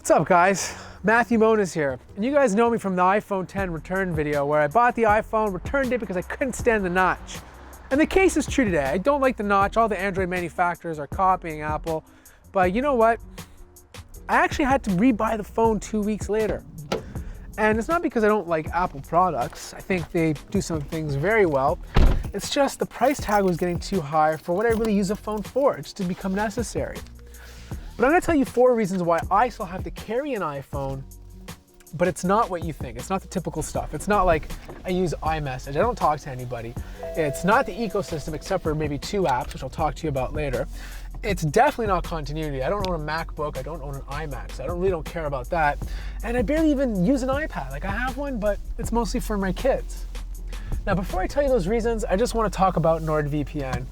What's up guys? Moniz here. And you guys know me from the iPhone 10 return video where I bought the iPhone, returned it because I couldn't stand the notch. And the case is true today. I don't like the notch. All the Android manufacturers are copying Apple. But you know what? I actually had to rebuy the phone 2 weeks later. And it's not because I don't like Apple products. I think they do some things very well. It's just the price tag was getting too high for what I really use a phone for. It's to become necessary. But I'm gonna tell you 4 reasons why I still have to carry an iPhone, but it's not what you think. It's not the typical stuff. It's not like I use iMessage. I don't talk to anybody. It's not the ecosystem except for maybe 2 apps, which I'll talk to you about later. It's definitely not continuity. I don't own a MacBook. I don't own an iMac, so I really don't care about that. And I barely even use an iPad. Like I have one, but it's mostly for my kids. Now, before I tell you those reasons, I just want to talk about NordVPN.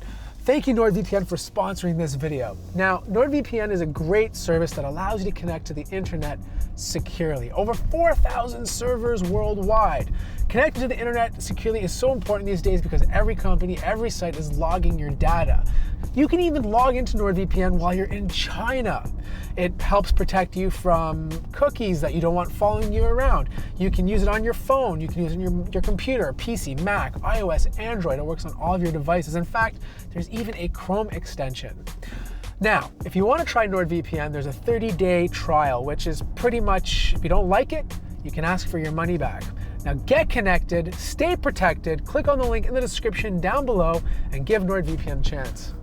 Thank you NordVPN for sponsoring this video. Now, NordVPN is a great service that allows you to connect to the internet securely. Over 4,000 servers worldwide. Connecting to the internet securely is so important these days because every company, every site is logging your data. You can even log into NordVPN while you're in China. It helps protect you from cookies that you don't want following you around. You can use it on your phone. You can use it on your computer, PC, Mac, iOS, Android. It works on all of your devices. In fact, there's even a Chrome extension. Now, if you want to try NordVPN, there's a 30-day trial, which is pretty much, if you don't like it, you can ask for your money back. Now get connected, stay protected, click on the link in the description down below and give NordVPN a chance.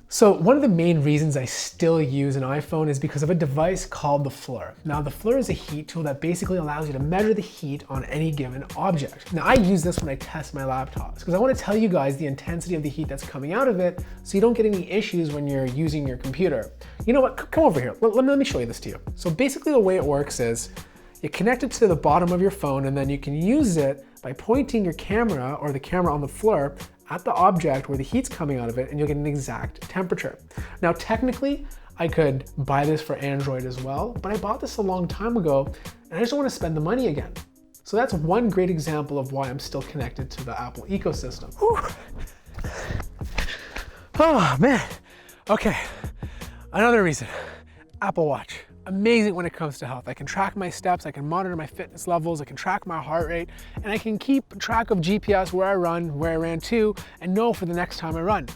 So one of the main reasons I still use an iPhone is because of a device called the FLIR. Now the FLIR is a heat tool that basically allows you to measure the heat on any given object. Now I use this when I test my laptops because I want to tell you guys the intensity of the heat that's coming out of it so you don't get any issues when you're using your computer. You know what, come over here, let me show you this to you. So basically the way it works is you connect it to the bottom of your phone and then you can use it by pointing your camera or the camera on the FLIR at the object where the heat's coming out of it and you'll get an exact temperature. Now technically, I could buy this for Android as well, but I bought this a long time ago and I just don't want to spend the money again. So that's one great example of why I'm still connected to the Apple ecosystem. Whew. Oh man, okay, another reason, Apple Watch. Amazing when it comes to health. I can track my steps, I can monitor my fitness levels, I can track my heart rate, and I can keep track of GPS where I run, where I ran to, and know for the next time I run.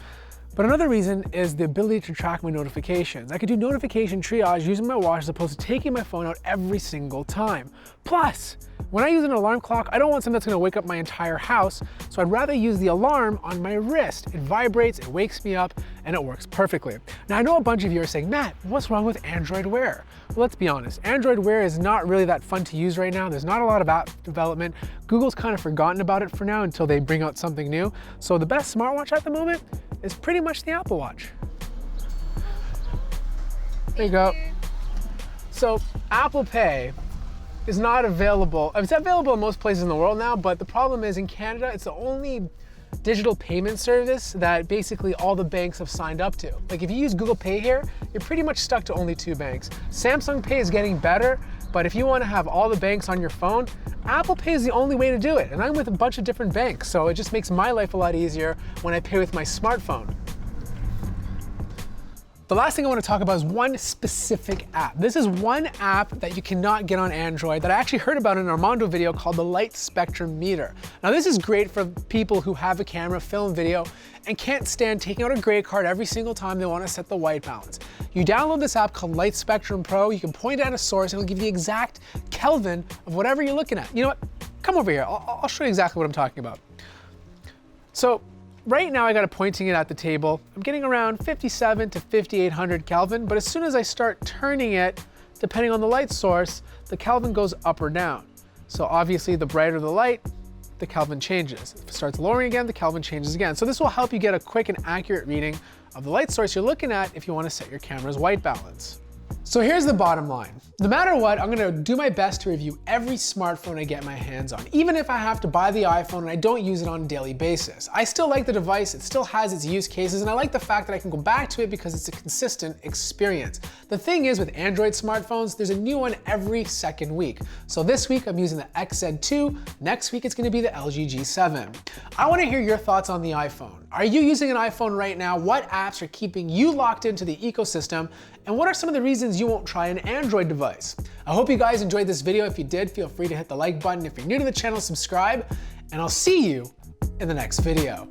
But another reason is the ability to track my notifications. I could do notification triage using my watch as opposed to taking my phone out every single time. Plus, when I use an alarm clock, I don't want something that's gonna wake up my entire house, so I'd rather use the alarm on my wrist. It vibrates, it wakes me up, and it works perfectly. Now I know a bunch of you are saying, Matt, what's wrong with Android Wear? Well, let's be honest, Android Wear is not really that fun to use right now. There's not a lot of app development. Google's kind of forgotten about it for now until they bring out something new. So the best smartwatch at the moment is pretty much the Apple Watch. There you go. So Apple Pay is not available. It's available in most places in the world now, but the problem is in Canada, it's the only digital payment service that basically all the banks have signed up to. Like if you use Google Pay here, you're pretty much stuck to only 2 banks. Samsung Pay is getting better, but if you want to have all the banks on your phone, Apple Pay is the only way to do it. And I'm with a bunch of different banks, so it just makes my life a lot easier when I pay with my smartphone. The last thing I want to talk about is one specific app. This is one app that you cannot get on Android that I actually heard about in an Armando video called the Light Spectrum Meter. Now this is great for people who have a camera, film video, and can't stand taking out a gray card every single time they want to set the white balance. You download this app called Light Spectrum Pro, you can point at a source, and it'll give you the exact Kelvin of whatever you're looking at. You know what, come over here, I'll show you exactly what I'm talking about. So, right now I got it pointing it at the table. I'm getting around 57 to 5800 Kelvin, but as soon as I start turning it, depending on the light source, the Kelvin goes up or down. So obviously the brighter the light, the Kelvin changes. If it starts lowering again, the Kelvin changes again. So this will help you get a quick and accurate reading of the light source you're looking at if you want to set your camera's white balance. So here's the bottom line. No matter what, I'm gonna do my best to review every smartphone I get my hands on, even if I have to buy the iPhone and I don't use it on a daily basis. I still like the device, it still has its use cases, and I like the fact that I can go back to it because it's a consistent experience. The thing is with Android smartphones, there's a new one every second week. So this week I'm using the XZ2, next week it's gonna be the LG G7. I wanna hear your thoughts on the iPhone. Are you using an iPhone right now? What apps are keeping you locked into the ecosystem? And what are some of the reasons means you won't try an Android device. I hope you guys enjoyed this video. If you did, feel free to hit the like button. If you're new to the channel, subscribe, and I'll see you in the next video.